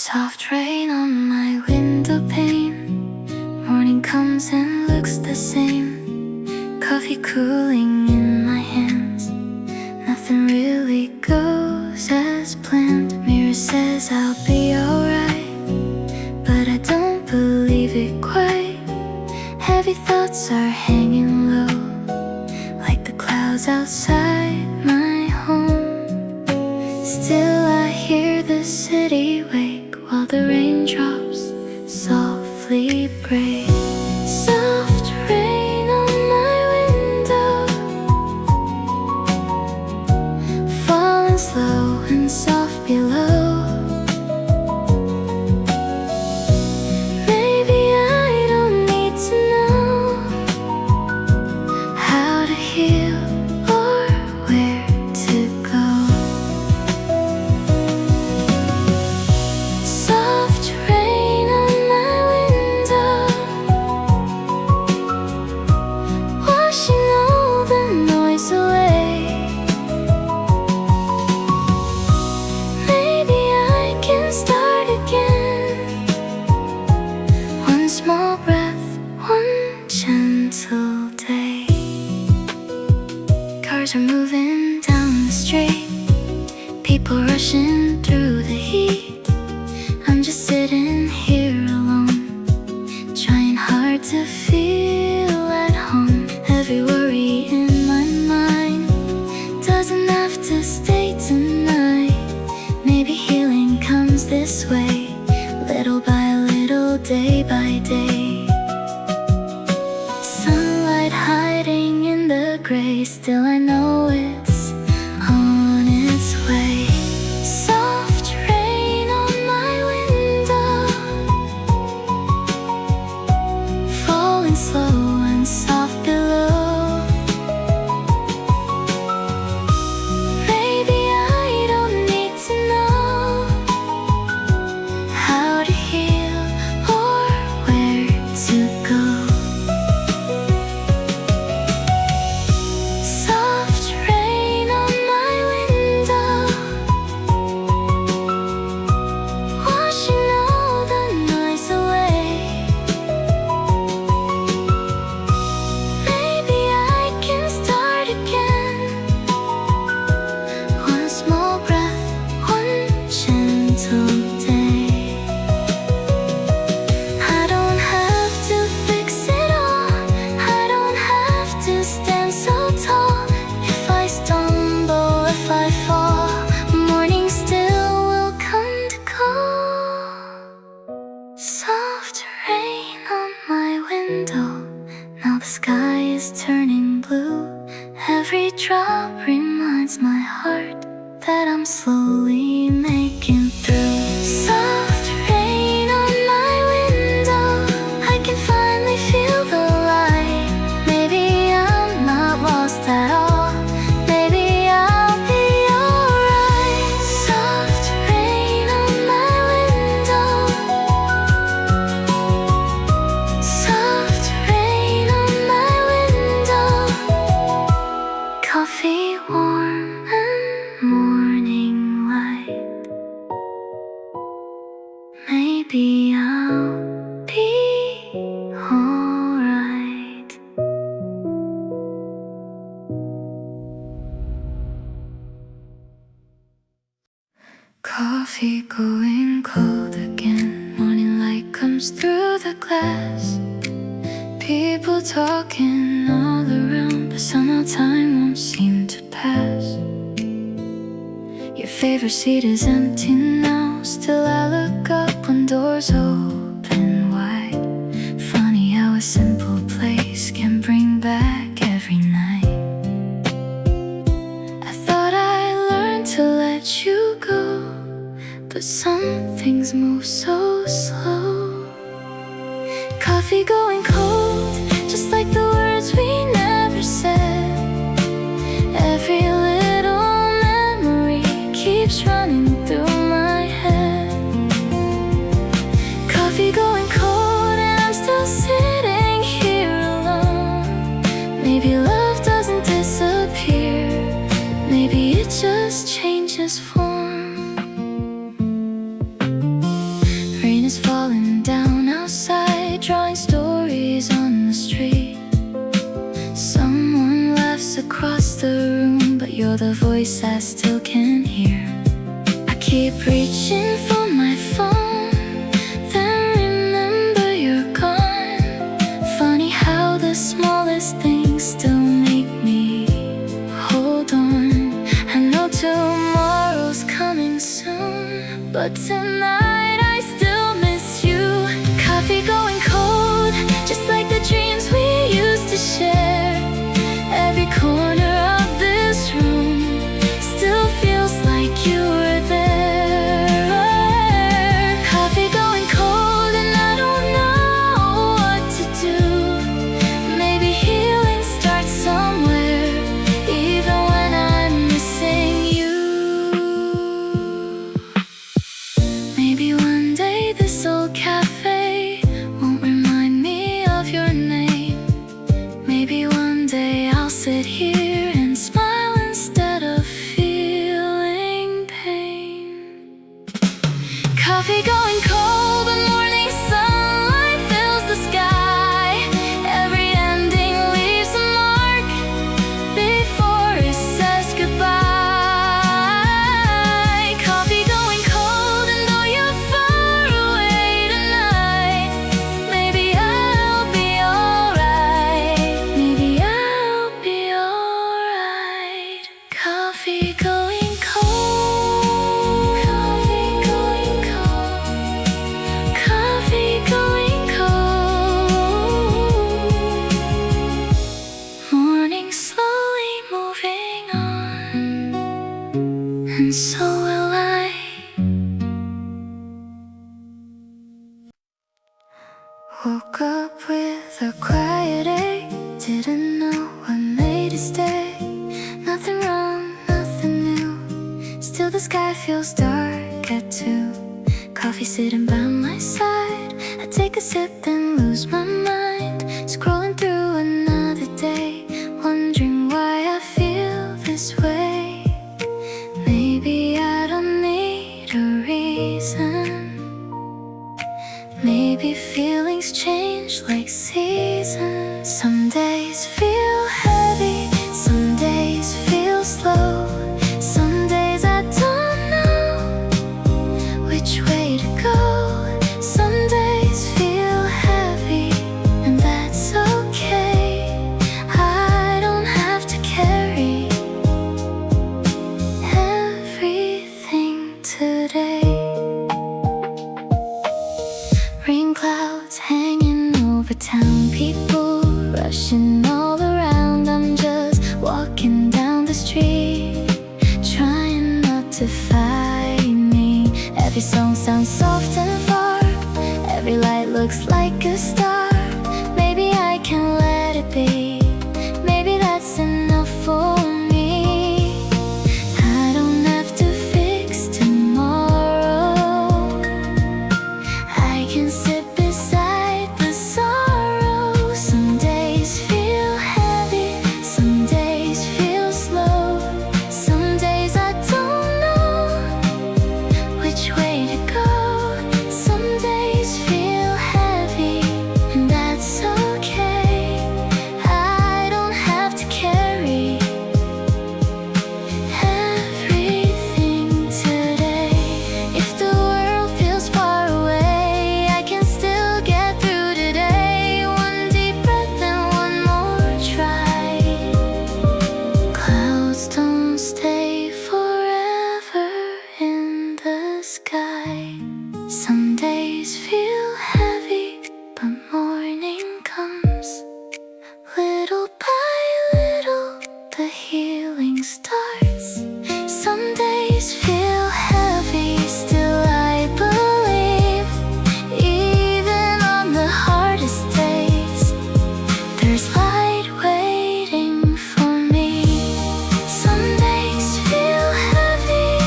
Soft rain on my window pane. Morning comes and looks the same. Coffee cooling in my hands. Nothing really goes as planned. Mirror says I'll be alright, but I don't believe it quite. Heavy thoughts are hanging low, like the clouds outside my home. Still I hear the city wake while the raindrops softly break. Soft rain on my window, falling slow and soft below. Maybe I don't need to know how to heal or where to go. Soft rain on my window, washing all the noise away. Maybe I can start again. One small breath, one gentle day. Cars are moving down the street, people rushing through the heat. I'm just sitting here alone, trying hard to feel at home. Every worry in my mind doesn't have to stay tonight. Maybe healing comes this way, little by little, day by day. Sunlight hiding in the gray, still I know it's on its way. Soft rain on my window, falling slow and soft below. Maybe I don't need to know how to heal or where to go. Soft rain on my window, washing all the noise away. Maybe I can start again. One small breath, one gentle day. I don't have to fix it all, I don't have to stand so tall. If I stumble, if I fall, morning still will come to call. Soft rain on my window, now the sky is turning blue. Every drop reminds my heart that I'm slowly making through. Soft rain on my window, I can finally feel the light. Maybe I'm not lost at all, maybe I'll be alright. Soft rain on my window, soft rain on my window. Coffee warm and morning light. Maybe I'll be alright. Coffee going cold again. Morning light comes through the glass. People talking all around, but somehow time won't seem to pass. Your favorite seat is empty now, still I look up when doors open wide. Funny how a simple place can bring back every night. I thought I learned to let you go, but some things move so slow. Coffee going cold, just like the words we never said. Every little memory keeps running through my head. Coffee going cold and I'm still sitting here alone. Maybe love doesn't disappear, maybe it just changes form. is falling down outside, drawing stories on the street. Someone laughs across the room, but you're the voice I still can hear. I keep reaching for my phone, then remember you're gone. Funny how the smallest things still make me hold on. I know tomorrow's coming soon, but tonight I still miss you. Coffee going cold, just like the dreams we used to share. Every corner of this room still feels like you were there. Coffee going cold and I don't know what to do. Maybe healing starts somewhere, even when I'm missing you. Maybe one day this old cafe won't remind me of your name. Maybe one day I'll sit here and smile instead of feeling pain. Coffee going cold, but morning sunlight fills the sky. Every ending leaves a mark before it says goodbye. Coffee going cold, and though you're far away tonight, maybe I'll be alright. Maybe I'll be alright. Coffee going cold. Coffee going cold. Coffee going cold. Morning slowly moving on, and so will I. Woke up with a quiet ache, didn't know what made it stay. Nothing wrong, nothing new, still the sky feels dark at 2. Coffee sitting by my side, I take a sip then lose my mind. Scrolling through another day, wondering why I feel this way. Maybe I don't need a reason. Maybe feelings change like seasons. Some days feel heavy, some days feel slow. Some days I don't know which way to go. Some days feel heavy, and that's okay. I don't have to carry everything today. Rain clouds hanging over town, people rushing all around. I'm just walking down the street, trying not to fight me. Every song sounds soft and far, every light looks like a star. Maybe I can let it be, maybe that's enough for me. I don't have to fix tomorrow, I can sit beside the sorrow. Some days feel heavy, some days feel slow. Some days I don't know which way to go. Some days feel heavy, and that's okay. I don't have to carry everything today. If the world feels far away, I can still get through today. One deep breath and one more try. Clouds don't stay forever in the sky. Some days feel heavy, but morning comes. Little by little, the healing starts. Some days feel heavy, still I believe. Even on the hardest days, there's light waiting for me. Some days feel heavy,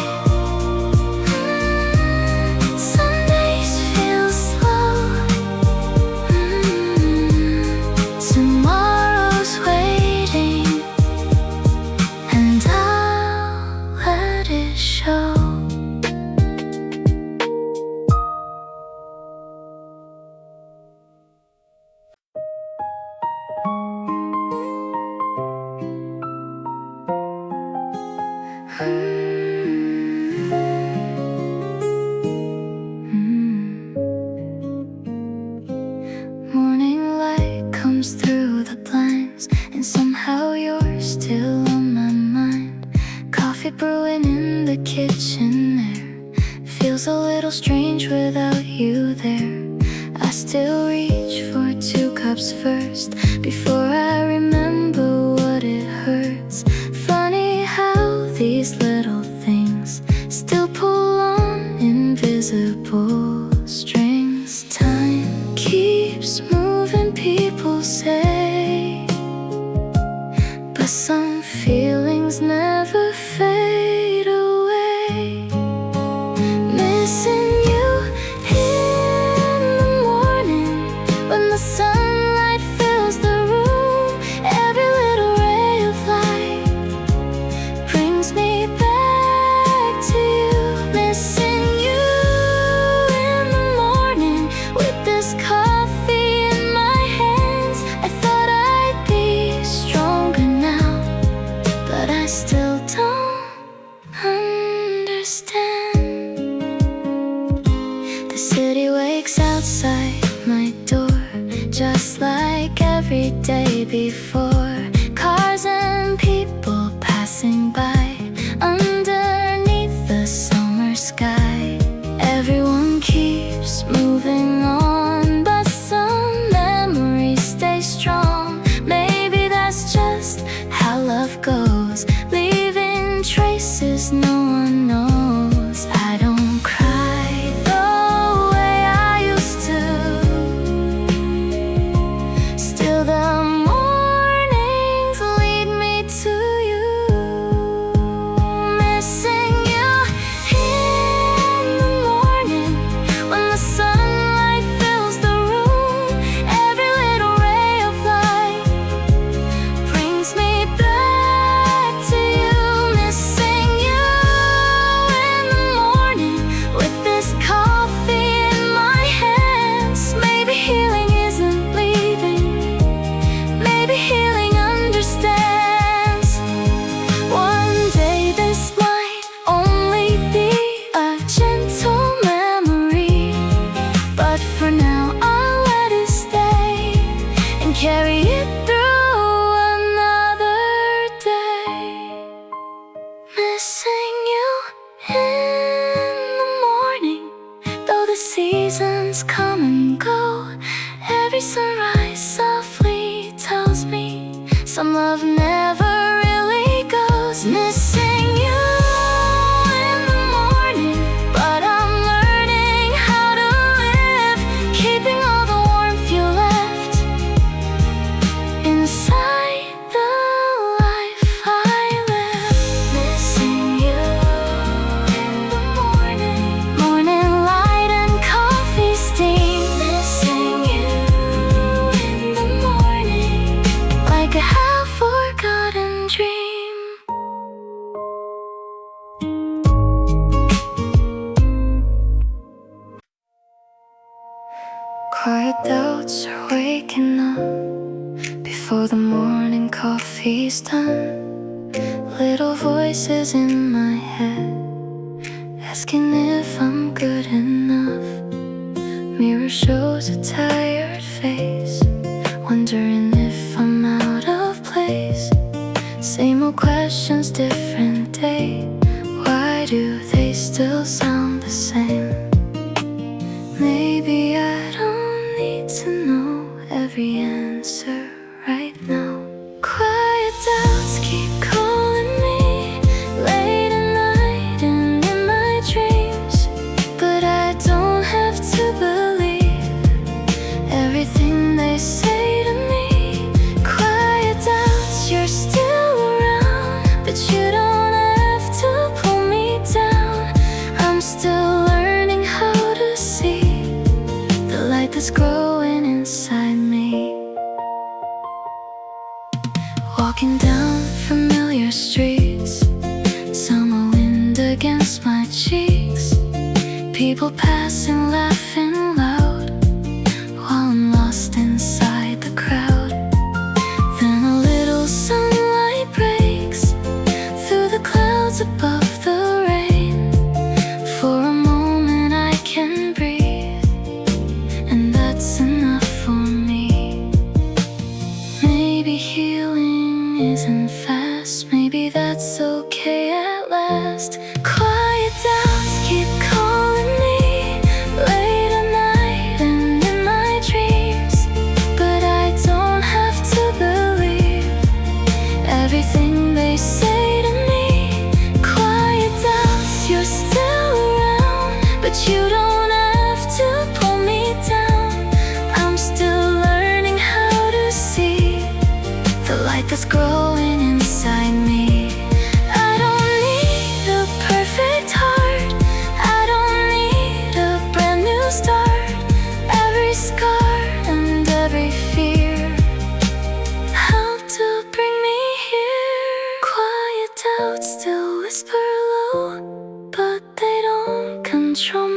little strange without you there. I still reach for 2 cups first before I remember what it hurts. Funny how these little things still pull on invisible strings. Time keeps moving, people say, but some feelings never fade away. Missing you in the morning when the sunlight fills the room. Every little ray of light brings me back to you. Missing you in the morning with this coffee in my hands. I thought I'd be stronger now, but I still don't understand. The city wakes outside my door, just like every day before. Cars and people passing by underneath the summer sky. Everyone keeps moving on, but some memories stay strong. Maybe that's just how love goes, leaving traces no one knows. I don't cry the way I used to. Still the mornings lead me to you. Missing you in the morning when the sunlight fills the room. Every little ray of light brings me back to you. Missing you in the morning with this coffee in my hands. Maybe healing isn't leaving, maybe healing understands. One day this might only be a gentle memory, but for now I'll let it stay and carry it through another day. Missing you in the morning, though the seasons come and go. Every sunrise softly tells me some love never really goes. Missing you in the morning, but I'm learning how to live, keeping all the warmth you left inside the life I live. Missing you in the morning, morning light and coffee steam. Missing you in the morning, like a half-forgotten dream. Quiet doubts are waking up before the morning coffee's done. Little voices in my head asking if I'm good enough. Mirror shows a tired face, wondering if I'm out of place. Same old questions, different day. Why do they still sound the same? Maybe I don't need to know every answer right now. Quiet doubts keep calling me late at night and in my dreams, but I don't have to believe everything they say to me. Quiet doubts, you're still around, but you don't have to pull me down. I'm still learning how to see the light that's growing inside me. Walking down familiar streets, summer wind against my cheeks. People passing, laughing loud, while I'm lost inside the crowd. Then a little sunlight breaks through the clouds above the rain. For a moment I can breathe, and that's enough for me. Maybe healing isn't fast, maybe that's okay at last. Quiet doubts keep calling me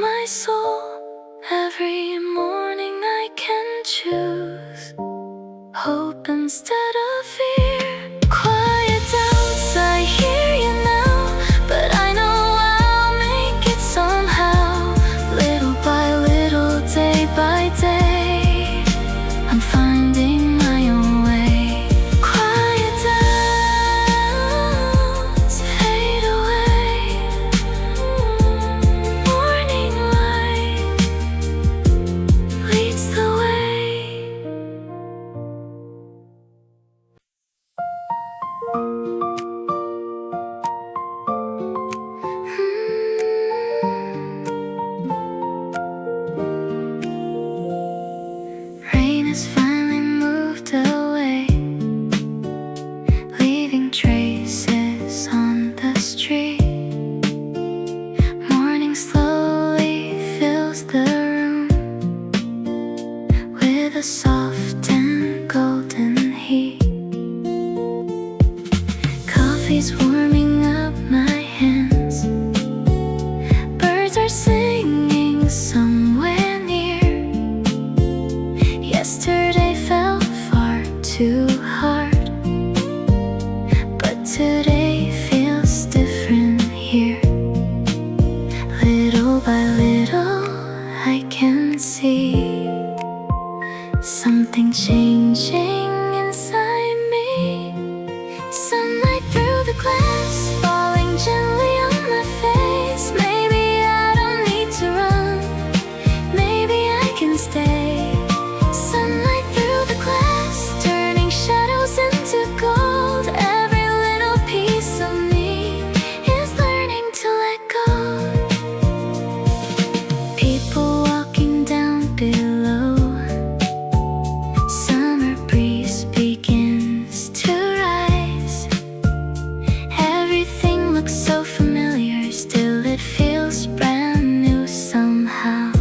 my soul. Every morning I can choose hope instead of fear. Quiet doubts, I hear you now, but I know I'll make it somehow. Little by little, day by day, I'm finding my own way. Quiet doubts fade away. Morning light leads the way. Rain has finally moved away, leaving traces on the street. Morning slowly fills the room with a soft and golden heat. Coffee's warming up my hands. Birds are singing somewhere near. Yesterday felt far too hard, but today feels different here. Little by little I can see something changing inside me. Sunlight through the glass, falling gently on my face. Maybe I don't need to run, maybe I can stay. Sunlight through the glass, turning shadows into gold. Every little piece of me is learning to let go. People walking down below. Summer breeze begins to rise. Everything looks so familiar, still it feels brand new somehow.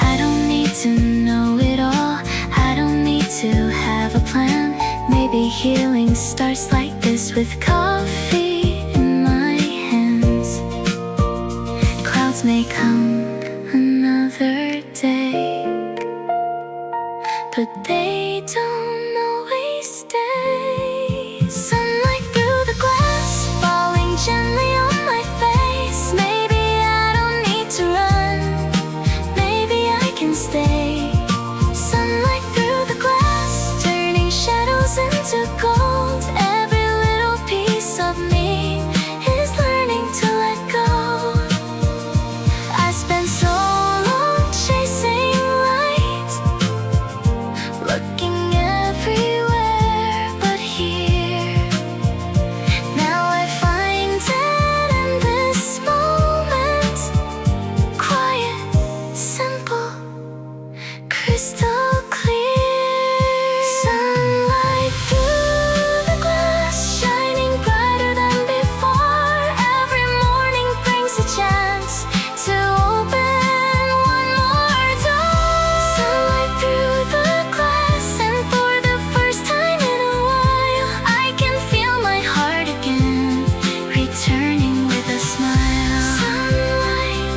I don't need to know it all, I don't need to have a plan. Maybe healing starts like this, with coffee in my hands. Clouds may come another day, but they don't always stay. Sunlight through the glass, falling gently on my face. Maybe I don't need to run, maybe I can stay. Sunlight through the glass, turning shadows into gold. Every little piece of me is learning to let go. I spent so long chasing light, looking everywhere but here. Now I find it in this moment. Quiet, simple, crystal clear. Sunlight through the glass, shining brighter than before. Every morning brings a chance to open one more door. Sunlight through the glass, and for the first time in a while, I can feel my heart again, returning with a smile. Sunlight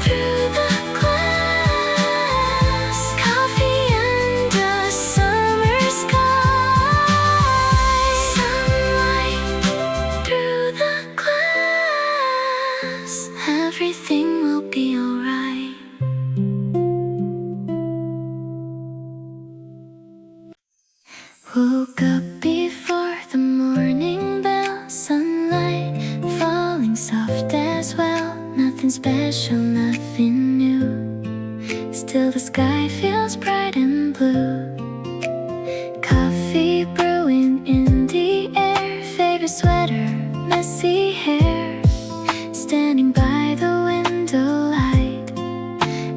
through the glass, coffee and a summer sky. Sunlight through the glass, everything will be alright. Woke up before the morning bell, sunlight falling soft as well. Nothing special, nothing new, still the sky feels bright and blue. Coffee brewing in the air, favorite sweater, messy hair. Standing by the window light,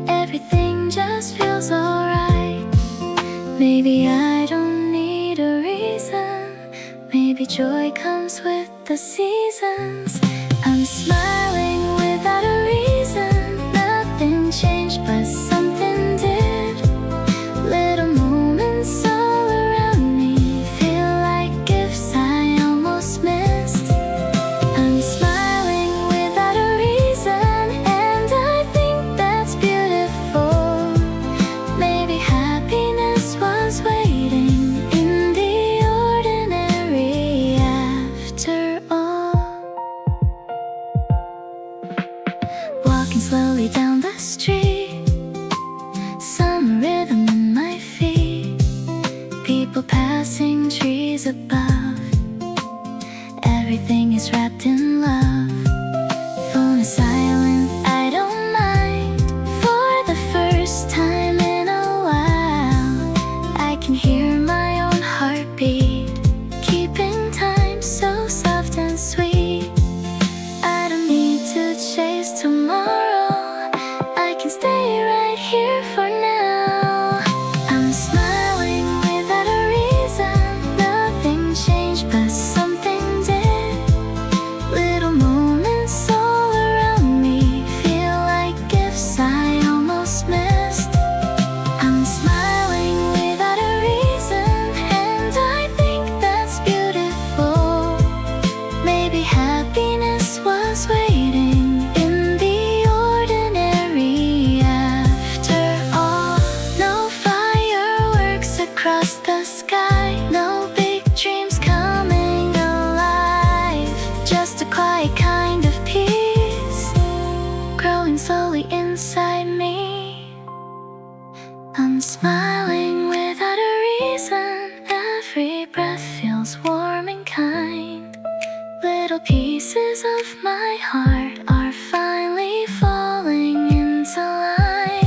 everything just feels alright. Maybe I don't need a reason, maybe joy comes with the seasons. I'm smiling without a reason, nothing changed but something did. Little moments all around me feel like gifts I almost missed. I'm smiling without a reason, slowly down the street, some rhythm in my feet, people passing, trees above. Everything is wrapped in love. Phone is silent, I don't mind. For the first time in a while, I can hear my own heartbeat, keeping time so soft and sweet. I don't need to chase tomorrow, I can stay right here for now. I'm smiling without a reason, nothing changed but something did. Little moments all around me feel like gifts I almost missed. I'm smiling without a reason, and I think that's beautiful. Maybe happiness was waiting in the ordinary after all. No fireworks across the sky, no big dreams coming alive, just a quiet kind of peace growing slowly inside me. I'm smiling without a reason, every breath feels warm and kind. Little pieces of my heart are finally falling into line.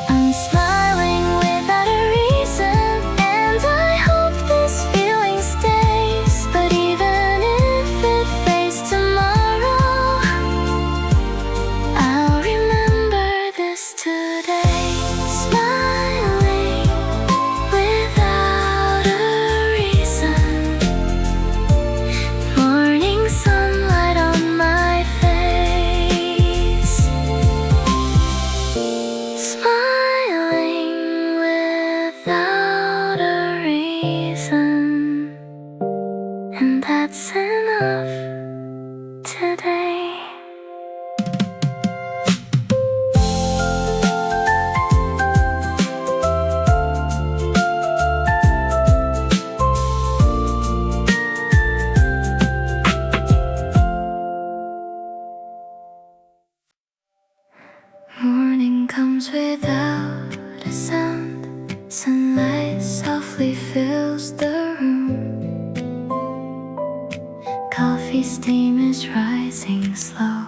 I'm smiling without a reason, and I hope this feeling stays. But even if it fades tomorrow, I'll remember this today. Smiling without a reason, morning sunlight on my face. Smiling without a reason, and that's enough today. Morning comes without a sound, sunlight softly fills the room. Coffee steam is rising slow,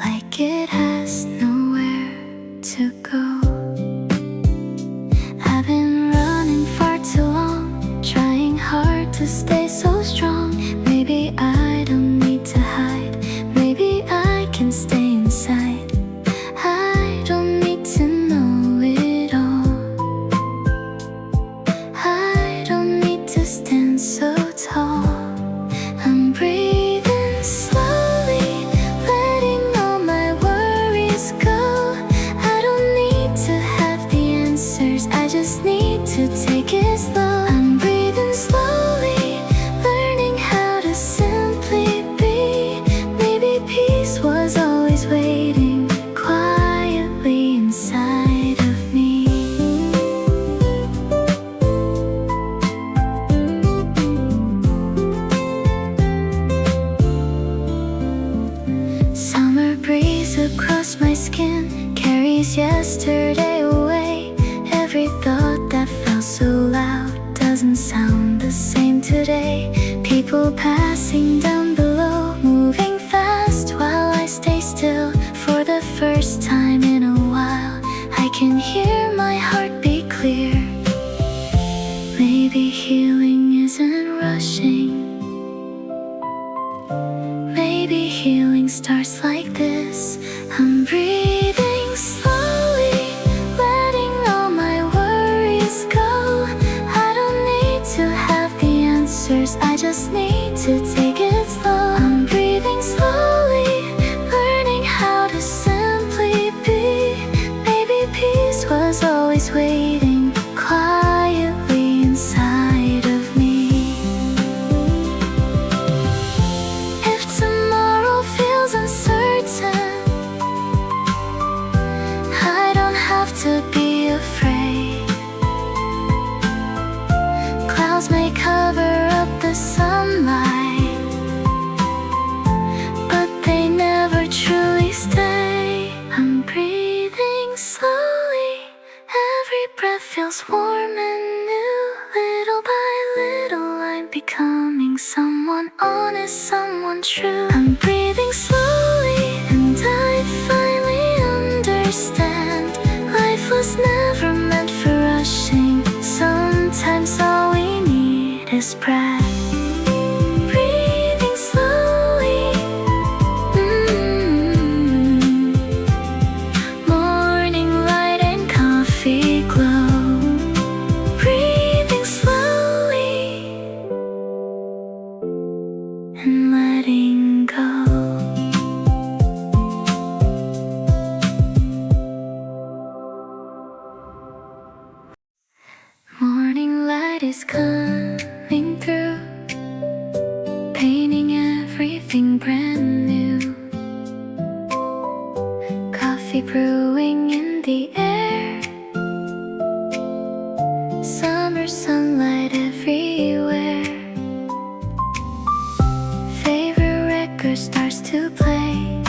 like it has nowhere to go. I've been running far too long, trying hard to stay so strong. Maybe I don't need to hide, maybe I can stay inside. I don't need to know it all, I don't need to stand so tall. I'm breathing slowly, letting all my worries go. I don't need to have the answers, I just need to take it slow. I'm breathing slowly, learning how to simply be. Maybe peace was always waiting quietly inside of me. Summer breeze across my skin carries yesterday away. Every thought that felt so loud doesn't sound the same today. People passing down below, moving fast while I stay still. For the first time in a while, I can hear my heart beat clear. Maybe healing isn't rushing, maybe healing starts like this. I'm breathing slowly, letting all my worries go. I don't need to have the answers, I just need to take it slow. I'm breathing slowly, learning how to simply is coming through, painting everything brand new. Coffee brewing in the air, summer sunlight everywhere. Favorite record starts to play,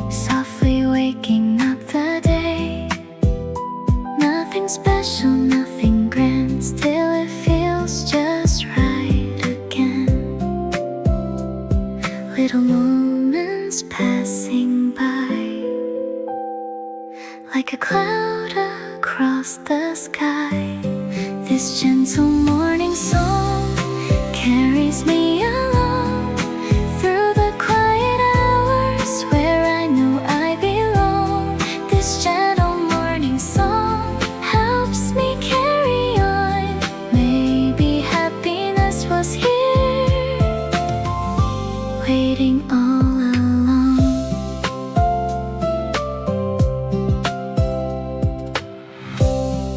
softly waking up the day. Nothing special, nothing grand, still it feels just right again. Little moments passing by, like a cloud across the sky. This gentle morning song carries me along through the quiet hours where I know I belong. This gentle morning song helps me carry on. Maybe happiness was here, waiting all along.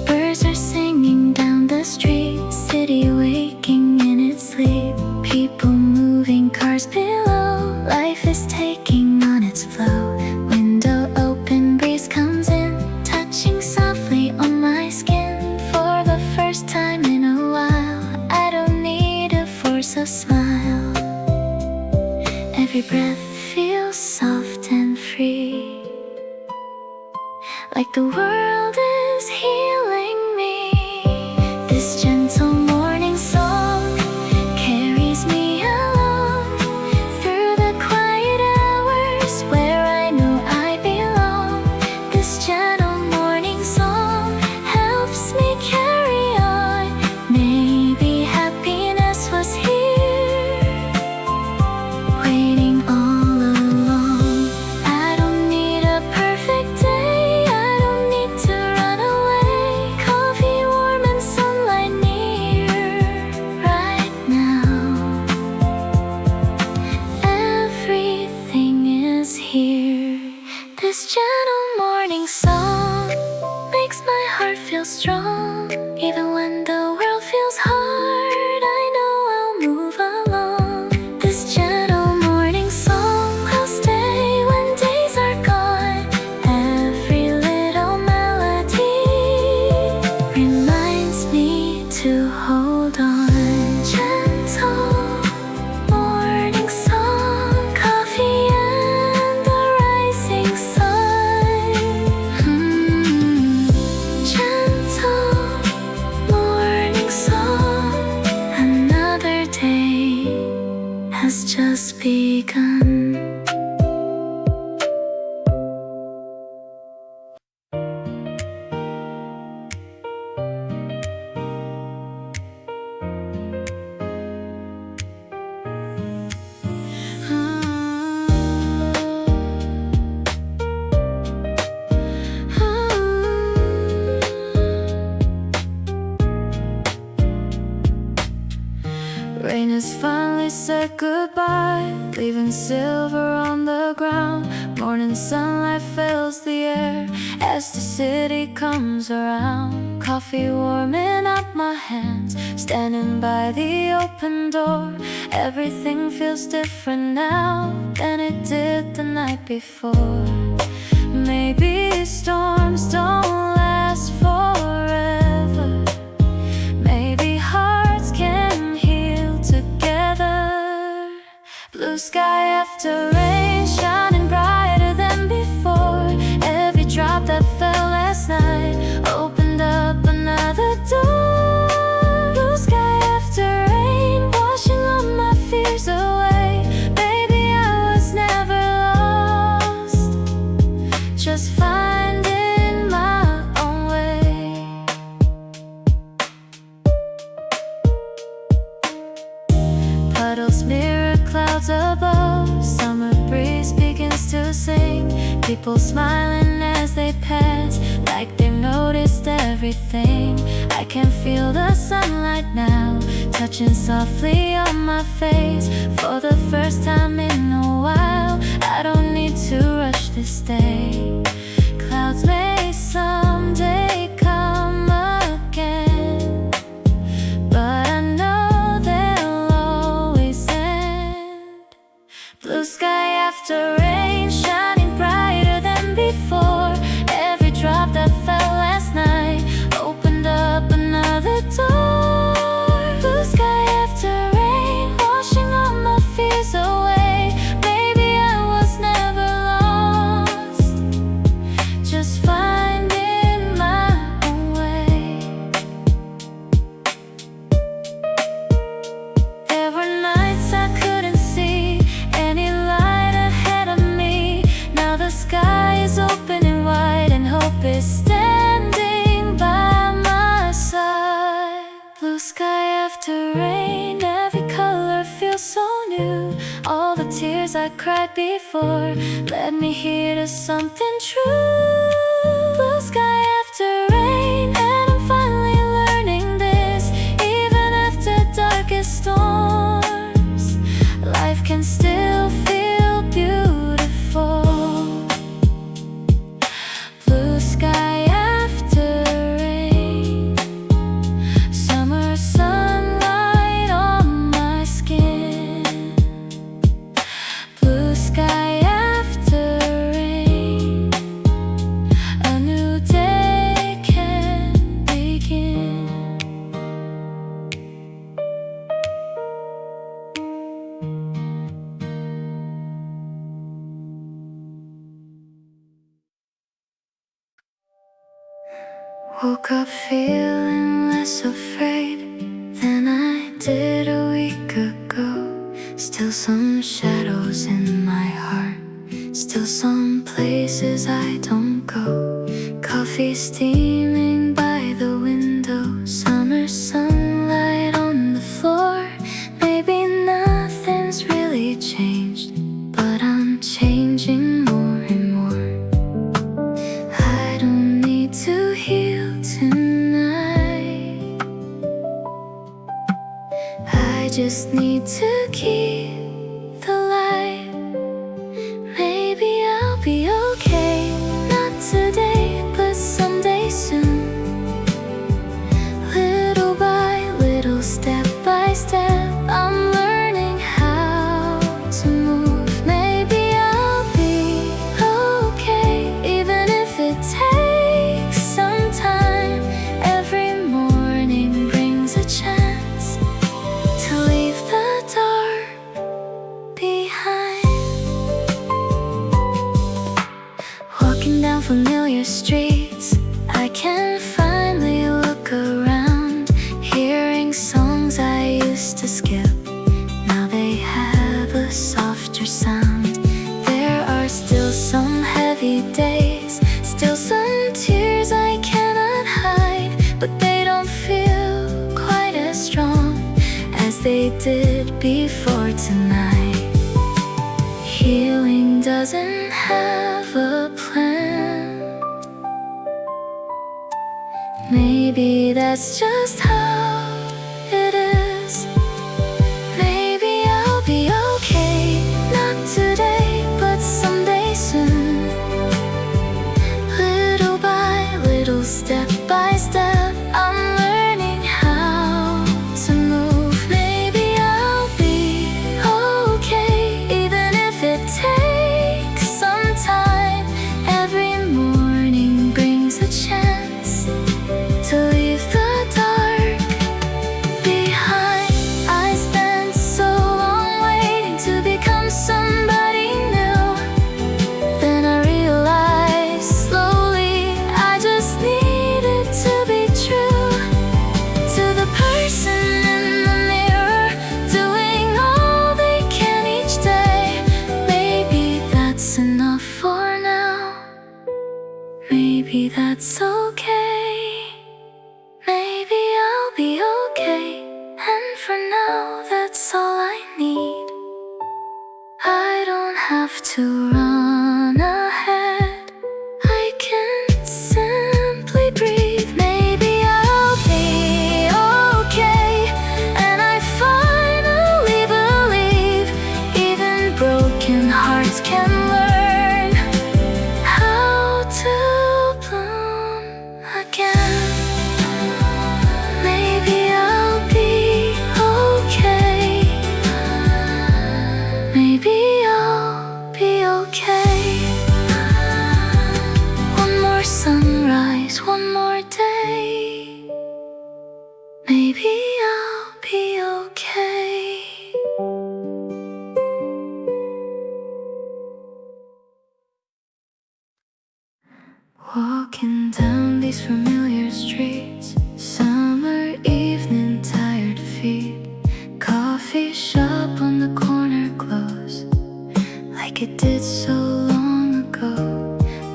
Birds are singing down the street, city waking in its sleep. People moving, cars below, life is taking on its flow. Window open, breeze comes in, touching softly on my skin. For the first time in a while, I don't need to force a smile. Every breath feels soft and free, like the world is healing me. This gentle morning song carries me along through the quiet hours where I know I belong. This gentle morning song helps me carry on. Maybe happiness was here, waiting all along. I don't need a perfect day, I don't need to run away. Coffee warm and sunlight near right now. Everything is here. This gentle morning song makes my heart feel strong. Even when the world feels hard, I know I'll move along. This gentle morning song will stay when days are gone. Every little melody reminds me to hold on. Gentle morning song, coffee and the rising sun. Gentle morning song, another day has just begun. Rain has finally said goodbye, leaving silver on the ground. Morning sunlight fills the air as the city comes around. Coffee warming up my hands, standing by the open door. Everything feels different now than it did the night before. Maybe storms don't last forever, maybe hearts can heal together. Blue sky after rain, shining brighter than before. Every drop that fell last night opened up another door. Blue sky after rain, washing all my fears away. Maybe I was never lost, just finding my own way. Puddles mirror clouds above, summer breeze begins to sing. People smiling as they pass, like they've noticed everything. I can feel the sunlight now, touching softly on my face. For the first time in a while, I don't need to rush this day. Clouds may someday come again. after rain, shining brighter than before. Every drop that fell last night opened up another door. Blue sky after rain, washing all my fears away. Maybe I was never lost, just finding my own way. There were nights I couldn't see any light ahead of me. Now the sky is open and wide, and hope is standing by my side. Blue sky after rain, every color feels so new. All the tears I cried before led me here to something true. Blue sky after rain, and I'm finally learning this. Even after darkest storms, life can still feel beautiful. Blue sky after rain, summer sunlight on my skin. Blue sky after rain, a new day can begin. Woke up feeling less afraid than I did a week ago. Still some shadows in my heart, still some places I don't go. Coffee steaming by the window, summer sunlight on the floor. Maybe nothing's really changed, but I'm changing more and more. I don't need to heal tonight, I just need to keep the light. Maybe I'll be okay, not today, but someday soon. Little by little, step by step, I'm learning how to move. Maybe I'll be okay, even if it takes some time. Every morning brings a chance to leave the dark behind. Walking down familiar streets, I can finally look around. Hearing songs I used to skip, now they have a softer sound. There are still some heavy days, still some tears I cannot hide, but they don't feel quite as strong as they did before tonight. Healing doesn't have a plan, maybe that's just how it is. Maybe I'll be okay, not today, but someday soon. Little by little, step by step, I'm learning how to move. Maybe I'll be okay, even if it takes some time. Every morning brings a chance to leave the dark behind. I spent so long waiting to become somebody new. Then I realized slowly I just needed to be true to the person in the mirror, doing all they can each day. Maybe that's enough for now, maybe that's okay. Maybe I'll be okay, and for now that's all I need. I don't have to run ahead, I can simply breathe. Maybe I'll be okay, and I finally believe even broken hearts can learn how to bloom okay. One more sunrise, one more day. Maybe I'll be okay. Walking down these familiar streets, summer evening, tired feet. Coffee shop on the corner close, like it did so long ago.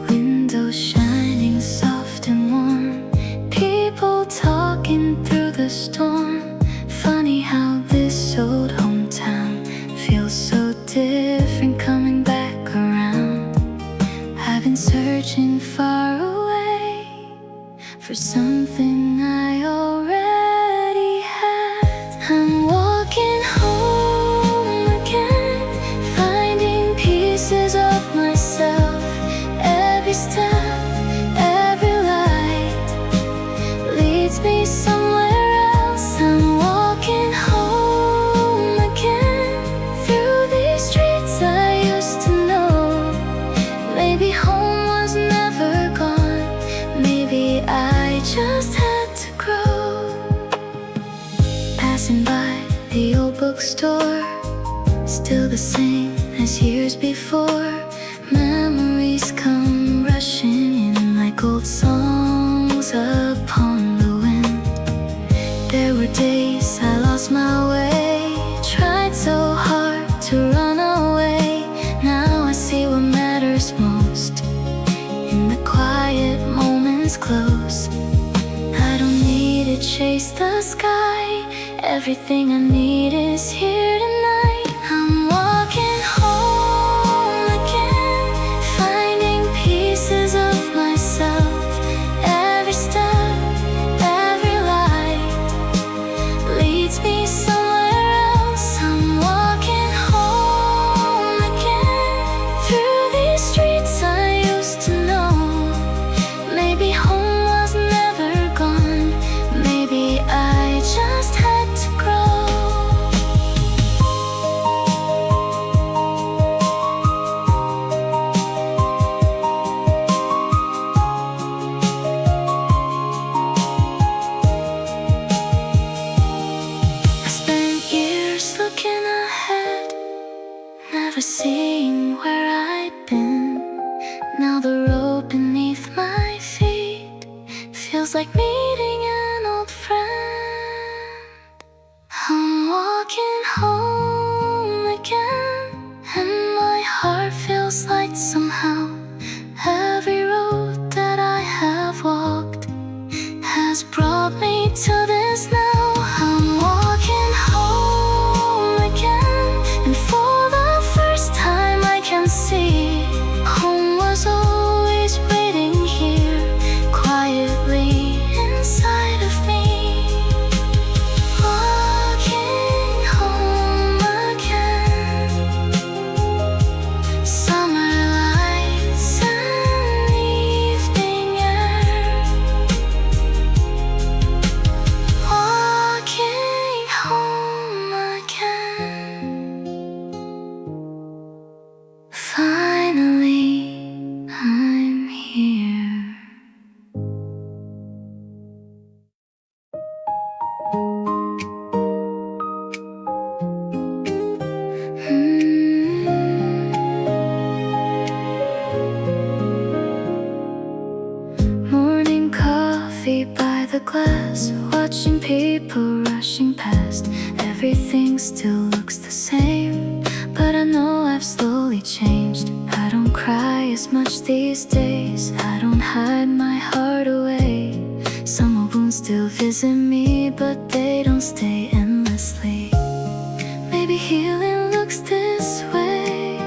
Windows shining soft and warm, people talking through the storm. Funny how this old hometown feels so different coming back around. I've been searching far away for something I already had. I'm walking home again, finding pieces of myself. Every step, every light leads me somewhere else. I'm walking home again, through these streets I used to know. Maybe home was never gone, maybe I just had to grow. Passing by the old bookstore, still the same as years before. Memories come rushing in like old songs upon the wind. There were days I lost my way, tried so hard to run away. Now I see what matters most in the quiet moments close. I don't need to chase the sky, everything I need is here tonight. I'm walking home again, finding pieces of myself. Every step, every light leads me somewhere else. I'm walking home again, through these streets I used to know. Maybe home was never gone, maybe I just had to grow. I spent years looking ahead, never seeing where I'd been. Now the road beneath my feet feels like meeting an old friend. I'm walking home again, and my heart feels light somehow. Every road that I have walked has brought me to this now. I'm walking home again, and for the first time I can see home was always waiting here, quietly inside of me. Walking home again, summer lights and evening air. Walking home again. Finally, I'm here. Morning coffee by the glass, watching people rushing past. Everything still looks the same, but I know I've slowly changed. I don't cry as much these days, I don't hide my heart away. Some old wounds still visit me, but they don't stay endlessly. Maybe healing looks this way,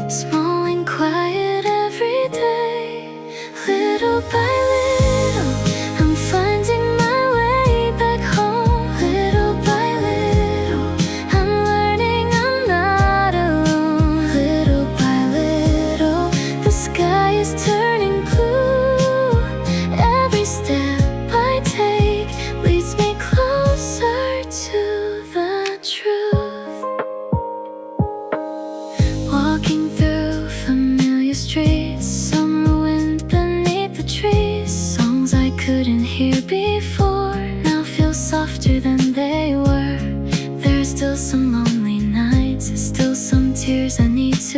small and quiet every day. Little by little, I'm finding my way back home. Little by little, I'm learning I'm not alone. Little by little, the sky is turning blue. Every step I take leads me closer to the truth.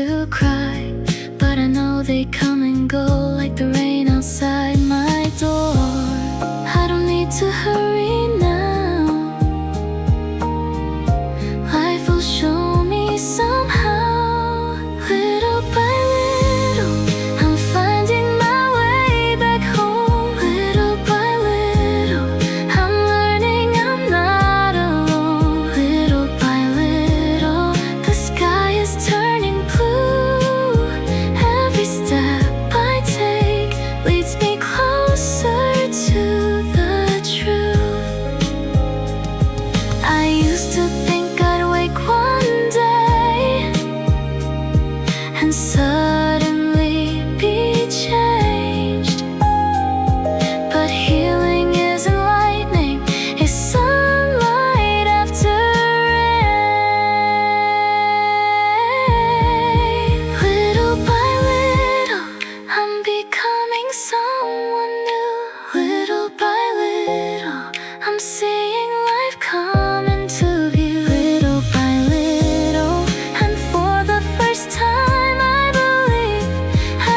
to cry, but I know they come and go like the rain outside my door. I don't need to hurry now. Life will show me somehow. Little by little, I'm finding my way back home. Little by little, I'm learning I'm not alone. Little by little, the sky is turning blue. Every step I take leads me closer to the truth. I used to think I'd wake one day and suddenly be changed, but healing isn't lightning, it's sunlight after rain. Little by little, I'm becoming someone new. Little by little, I'm seeing life come into view. Little by little, and for the first time I believe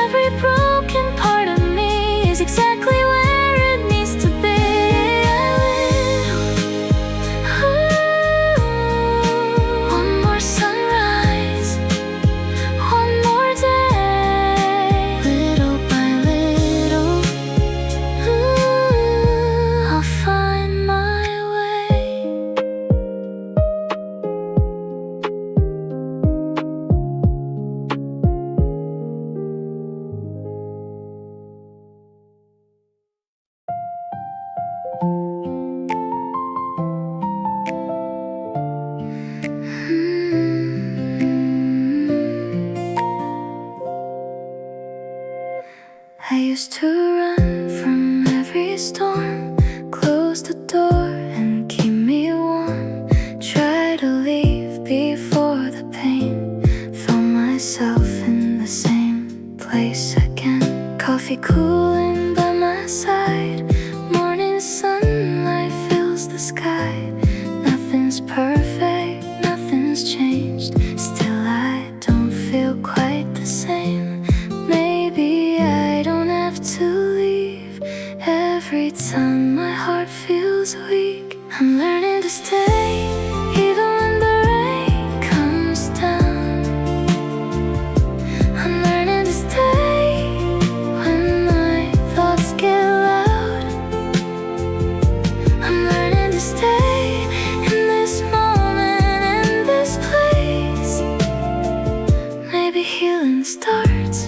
every broken part of me is exactly where it needs to be. One more sunrise, one more day. Little by little, I'll find my way. I used to run from every storm, close the door and keep me warm. Try to leave before the pain, found myself in the same place again. Coffee cooling by my side, morning sunlight fills the sky. Nothing's perfect, nothing's changed, still I don't feel quite the same. Maybe I don't have to leave. Every time my heart feels weak, I'm learning to stay, even when the rain comes down. I'm learning to stay when my thoughts get loud. I'm learning to stay in this moment, in this place. Maybe healing starts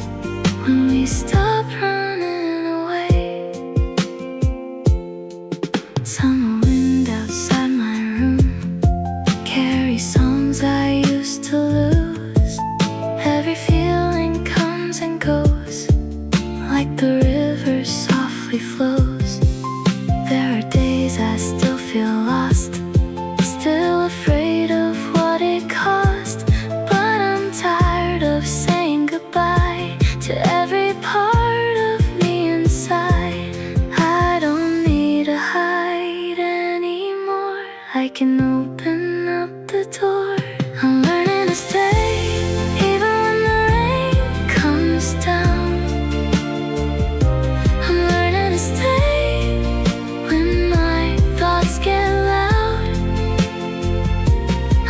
when we stop running away. Summer wind outside my room carry songs I used to lose. Every feeling comes and goes like the river softly flows. There are days I still feel lost, still afraid of what it cost, but I'm tired of saying goodbye to every part of me inside. I don't need to hide anymore, I can open up the door. I'm learning to stay, even when the rain comes down. I'm learning to stay when my thoughts get loud.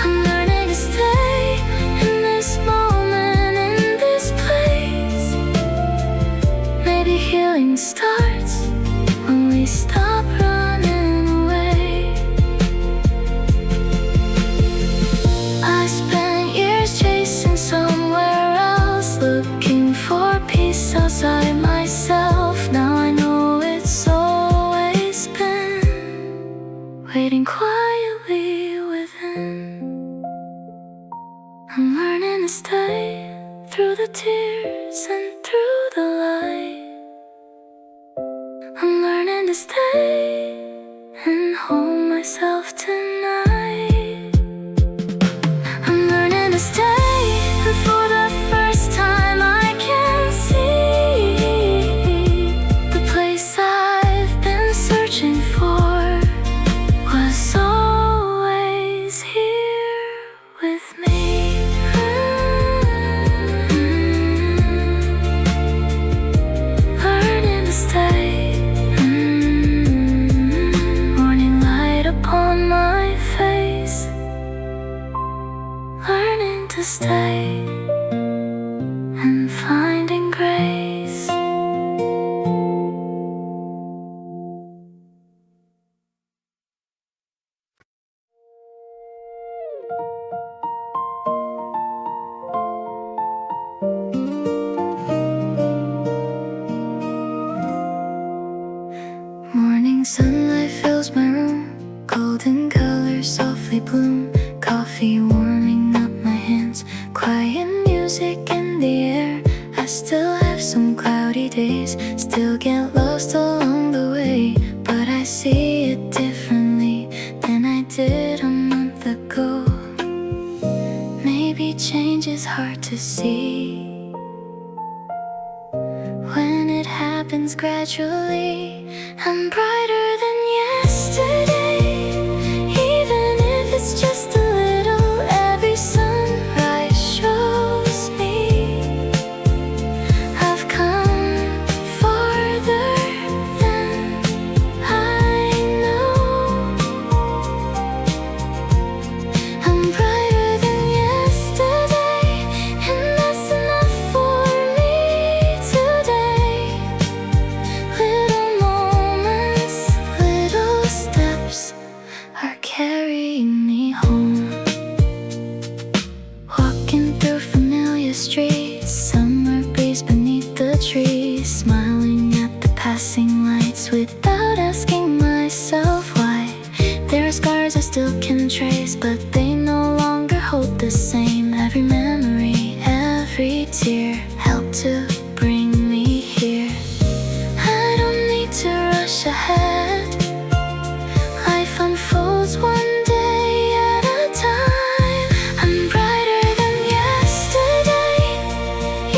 I'm learning to stay in this moment, in this place. Maybe healing starts when we stop running away. I spent years chasing somewhere else, looking for peace outside myself. Now I know it's always been waiting quietly within. I'm learning to stay through the tears and through the light. I'm learning to stay and hold myself tonight. I'm learning to stay, and for the first time I can see the place I've been searching for was always here with me. and finding grace. Morning sunlight fills my room, golden colors softly bloom, coffee warming up my hands, quiet music in the air. I still have some cloudy days, still get lost along the way, but I see it differently than I did a month ago. Maybe change is hard to see when it happens gradually. I'm brighter than yesterday, even if it's just a little. Every sunrise shows me I've come farther than I know. I'm brighter than yesterday, and that's enough for me today. Little moments, little steps are carrying me home. Walking through familiar streets, summer breeze beneath the trees, smiling at the passing lights without asking myself why. There are scars I still can trace, but they no longer hold the same. Every memory, every tear helped to bring me here. I don't need to rush ahead. Life unfolds one day at a time. I'm brighter than yesterday,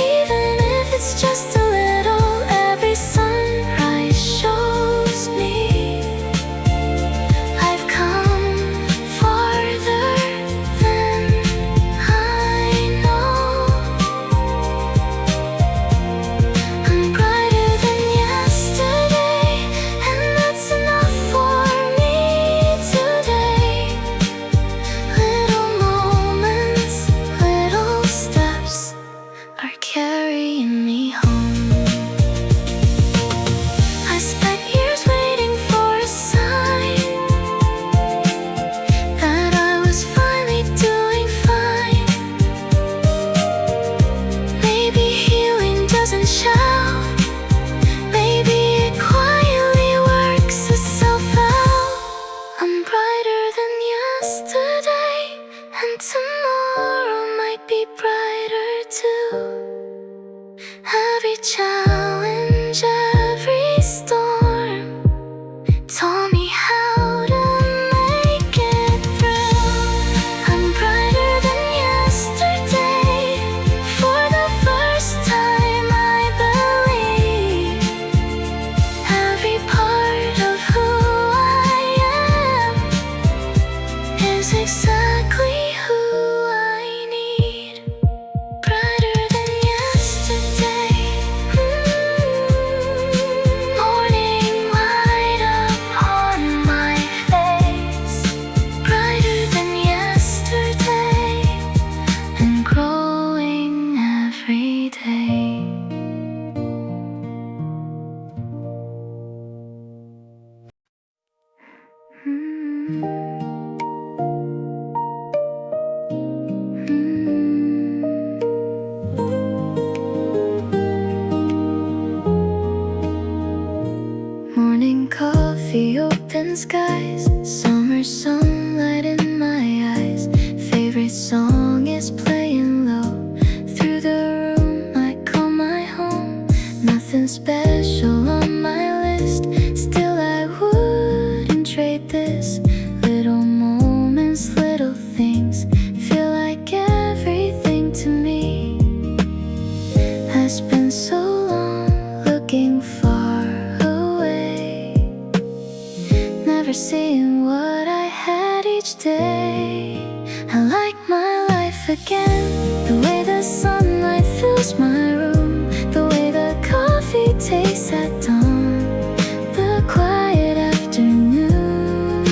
even if it's just a little. Every sunrise shows me I've come farther than I know. I'm brighter than yesterday, and that's enough for me today. Little moments, little steps are carrying me home. I spent years waiting for a sign that I was finally doing fine. Maybe healing doesn't shout, maybe it quietly works itself out. I'm brighter than yesterday, and tomorrow might be brighter too. Every challenge, every storm taught me how to make it through. I'm brighter than yesterday. For the first time I believe every part of who I am is exactly who I need. Brighter than yesterday. Morning light upon my face. Brighter than yesterday, and growing every day. Morning coffee, open skies, summer sunlight in my eyes. Favorite song is playing low. Through the room I call my home. Nothing special on my list, still I wouldn't trade this. Little moments, little things feel like everything to me. I spent so long looking far away, never seeing what I had each day. I like my life again, the way the sunlight fills my room, the way the coffee tastes at dawn, the quiet afternoon.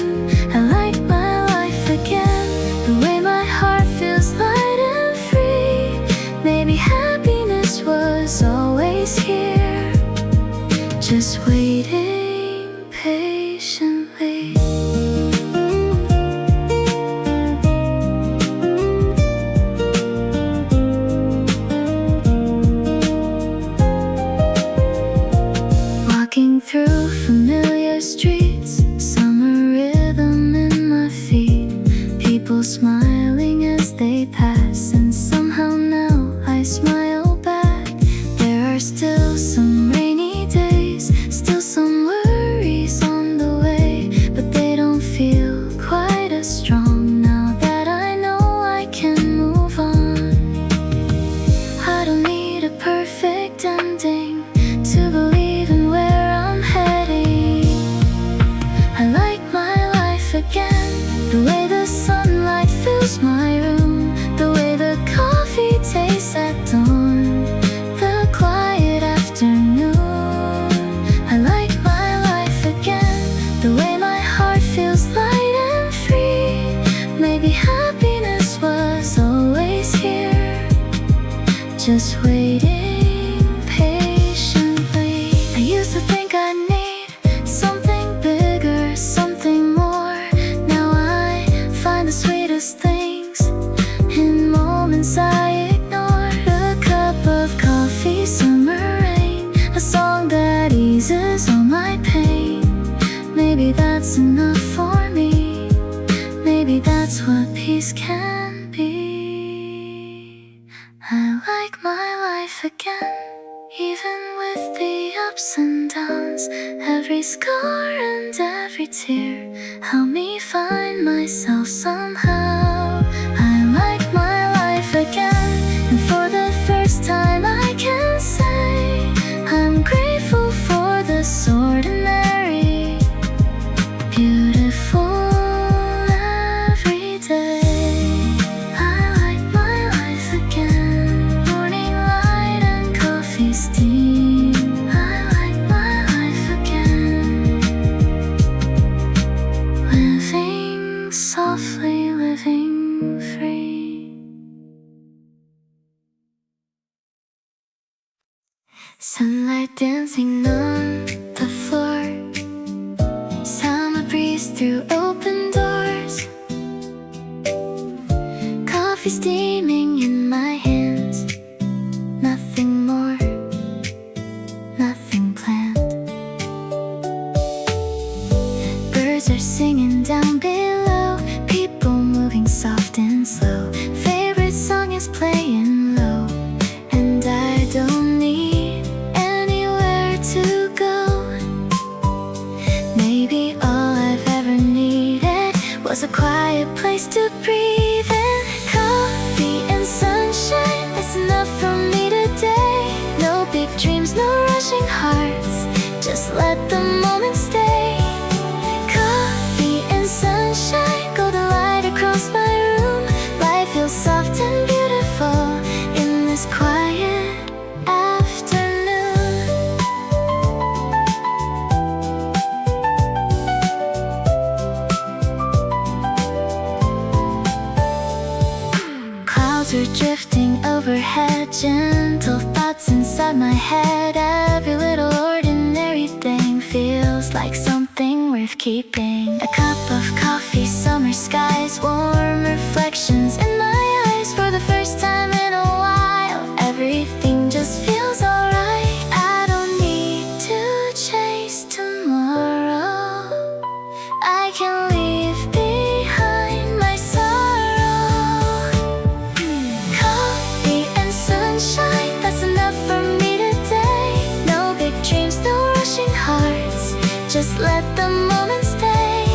I like my life again, the way my heart feels light and free. Maybe happiness always here, just waiting patiently. Walking through familiar streets, summer rhythm in my feet, people smiling as they pass, and somehow now I smile back. There are still some rainy days, still some worries on the way, but they don't feel quite as strong now that I know I can move on. I don't need a perfect ending to believe in where I'm heading. I like my life again, the way the sunlight fills my room, the way the coffee tastes at dawn, the quiet afternoon. I like my life again, the way my heart feels light and free. Maybe happiness was always here, just waiting patiently. I used to think I need something bigger, something more. Now I find the sweetest things in moments I ignore. A cup of coffee, summer rain, a song that eases all my pain. Maybe that's enough for me. Maybe that's what peace can be. I like my life again, even with the ups and downs. Every scar and every tear help me find myself somehow. I like my life again, and for the first time I can say I'm grateful for this ordinary, beautiful every day. I like my life again, morning light and coffee steam. I like my life again, living softly, living free. Sunlight dancing on the floor, summer breeze through open doors, coffee steaming in my hands. Nothing more, nothing planned. Birds are singing down below, people moving soft and slow. Favorite song is playing low, and I don't need anywhere to go. Maybe all I've ever needed was a quiet place to breathe in. Coffee and sunshine, that's enough for me today. No big dreams, no rushing hearts, just let the moment stay. Coffee and sunshine, golden light across my room. Life feels soft and beautiful in this quiet afternoon. Clouds are drifting overhead, gentle thoughts inside my head. Every little ordinary thing feels like something worth keeping. A cup of coffee, summer skies, warm reflections in my eyes. For the first time in a while, everything just feels alright. I don't need to chase tomorrow, I can leave behind my sorrow. Coffee and sunshine, that's enough for me today. No big dreams, no rushing hearts, just let the moment stay.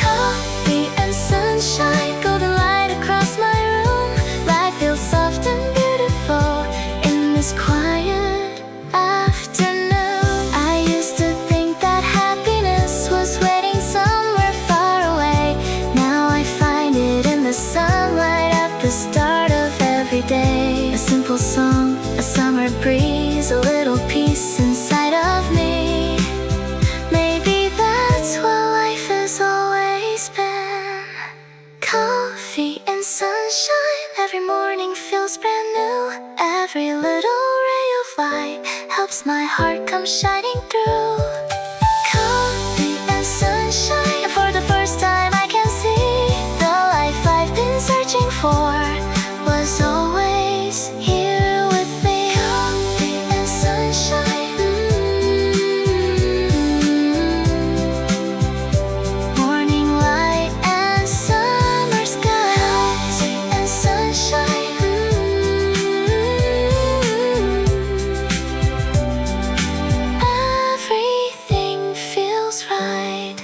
Coffee and sunshine, golden light across my room. Life feels soft and beautiful in this quiet afternoon. I used to think that happiness was waiting somewhere far away. Now I find it in the sunlight at the start of every day. A simple song, a summer breeze, a little peace inside of me. Maybe that's what life has always been. Coffee and sunshine, every morning feels brand new. Every little ray of light helps my heart come shining through. Coffee and sunshine, and for the first time I can see the life I've been searching for was always here with me. Coffee and sunshine, morning light and summer sky. Coffee and sunshine, everything feels right.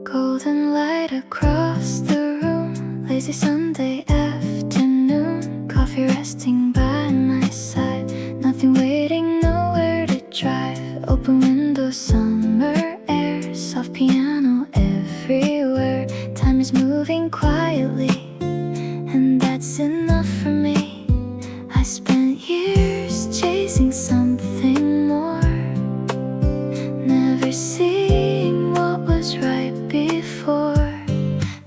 Golden light across the room, lazy Sunday afternoon, coffee resting by my side, nothing waiting, nowhere to drive, open window, summer air, soft piano everywhere, time is moving quietly, and that's enough for me. I spent years chasing something more, never seeing what was right before.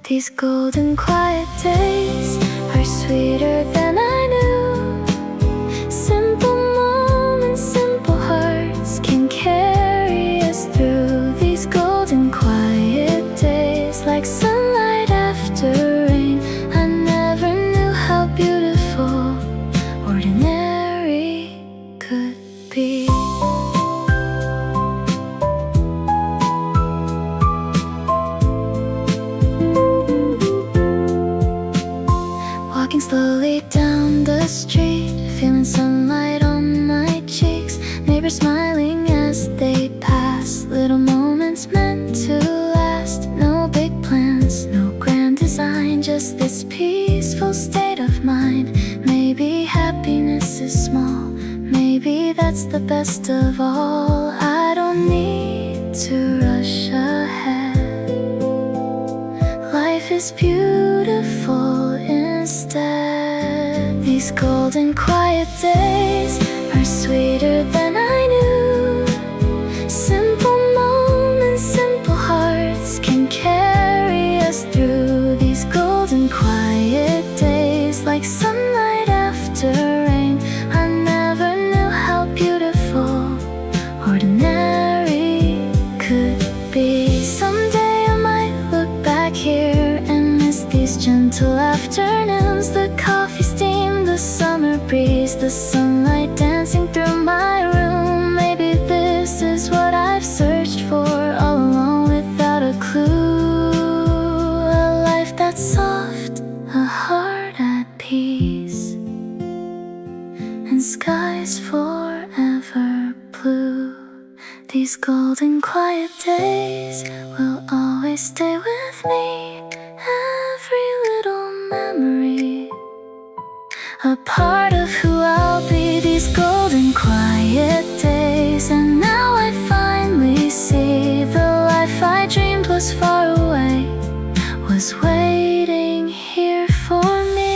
These golden quiet days are sweeter than I knew. Simple moments, simple hearts can carry us through. These golden quiet days, like sunlight after rain, I never knew how beautiful ordinary could be. Walking slowly down the street, feeling sunlight on my cheeks, neighbors smiling as they pass, little moments meant to last. No big plans, no grand design, just this peaceful state of mind. Maybe happiness is small, maybe that's the best of all. I don't need to rush ahead, life is beautiful instead. These golden quiet days are sweeter than I knew. Simple moments, simple hearts can carry us through. These golden quiet days, like sunlight after rain, I never knew how beautiful ordinary could be. Someday I might look back here and miss these gentle afternoons, the coffee steam, the summer breeze, the sunlight dancing through my room. Maybe this is what I've searched for all along without a clue. A life that's soft, a heart at peace, and skies forever blue. These golden quiet days will always stay with me. Every little memory, a part of who I'll be. These golden quiet days, and now I finally see the life I dreamed was far away, was waiting here for me.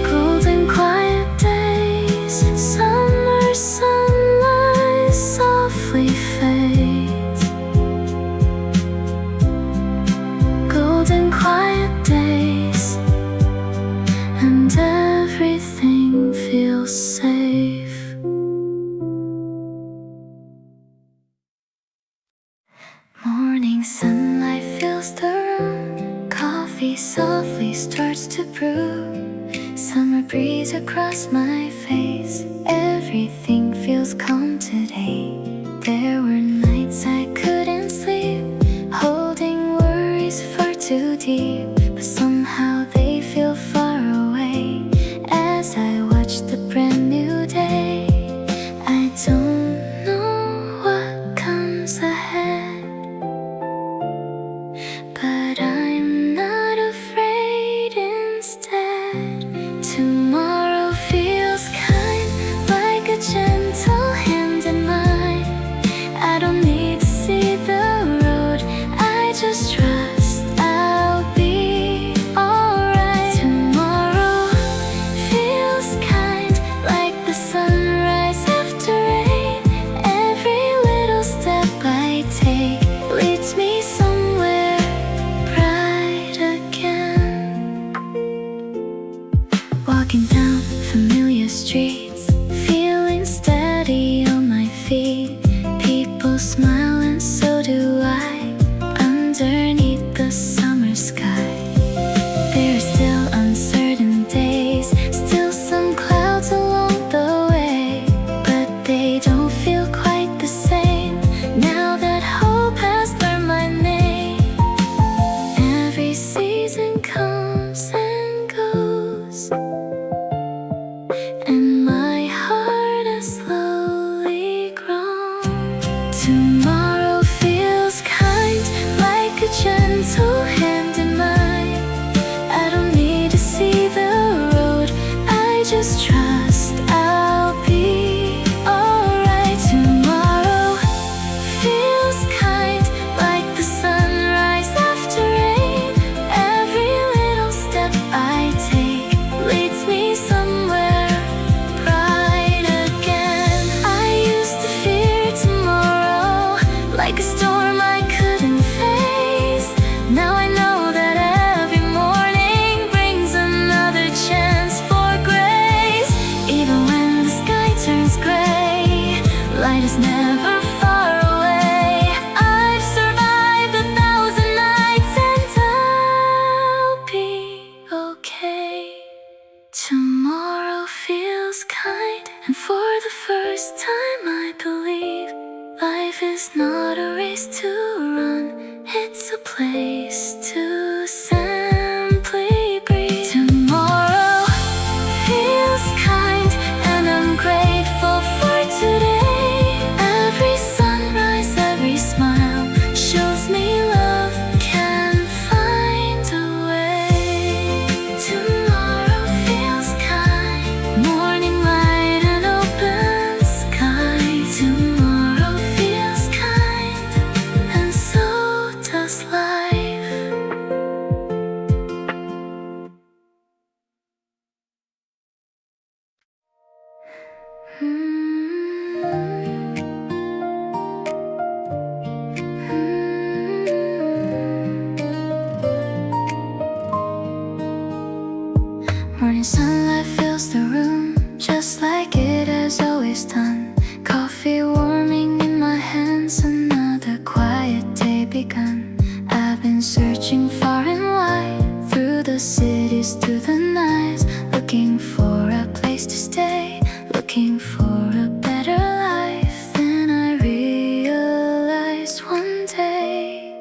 Golden quiet days, summer sunlight softly fades. Golden quiet days, and everything feels safe. Morning sunlight fills the room, coffee softly starts to brew. Summer breeze across my face, everything feels calm today. There were nights I couldn't sleep, holding worries far too deep, but somehow they feel far away as I watch the brand new day. I don't know what comes ahead, but I'm not afraid instead. Tomorrow feels kind, like a gentle hand streets, feeling steady on my feet. People smile and so do I, underneath the summer sky. There are still uncertain days, still some clouds along the way, but they don't feel quite the same now that hope has learned my name. Every season comes and goes, and my heart has slowly grown. Tomorrow feels kind, like a gentle hand in mine. I don't need to see the road, I just trust I'll be alright. Tomorrow feels kind, like the sunrise after rain. Every little step I take leads me somewhere bright again. I used to fear tomorrow, like a storm I couldn't face. Now I know that every morning brings another chance for grace. Even when the sky turns gray, light is never far away. I've survived 1,000 nights and I'll be okay. Tomorrow feels kind, and for the first time I believe life is not a race to run, it's a place to simply breathe. Tomorrow feels kind, and I'm grateful for today. Every sunrise, every smile shows me love can find a way. Tomorrow feels kind, morning light and open sky. Tomorrow feels kind, and so does life. Morning sunlight fills the room, just like it has always done. Coffee warming in my hands, another quiet day begun. I've been searching far and wide, through the cities, through the nights, looking for a place to stay, looking for a better life. Then I realized one day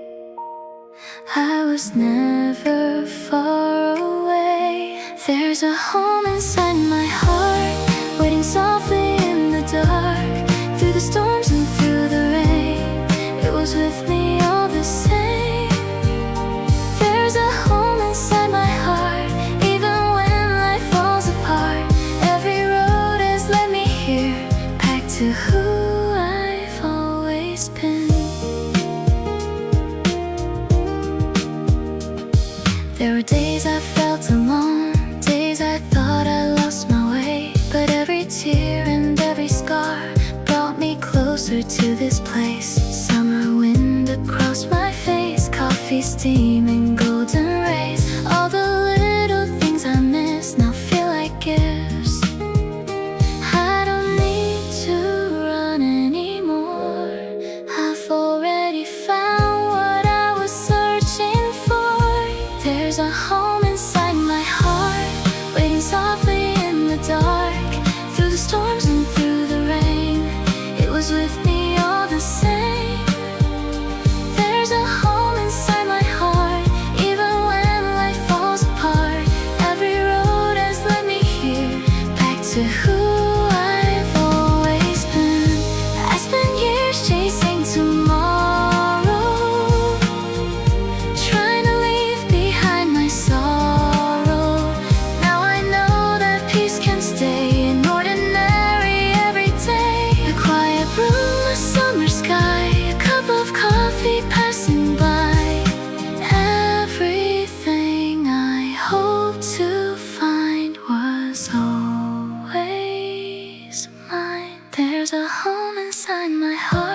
I was never far away. There's a home inside my heart, waiting softly in the dark, through the storms and through the rain. It was with me all the same. There's a home inside my heart, even when life falls apart. Every road has led me here, back to who I've always been. There were days I felt alone, days I thought I lost my way, but every tear and every scar brought me closer to this place. Summer wind across my face, coffee steaming, golden rays. All the little things I miss now feel like gifts. I don't need to run anymore, I've already found what I was searching for. There's a home inside my heart, waiting softly in the dark, through the storms and through the rain. It was with me all the same. There's a home inside my heart, even when life falls apart. Every road has led me here, back to who I've always been. I spent years chasing tomorrow, trying to leave behind my sorrow. Now I know that peace can stay in ordinary everyday. A quiet room, a summer sky, a cup of coffee passing by. Everything I hoped to find was always mine. There's a home inside my heart.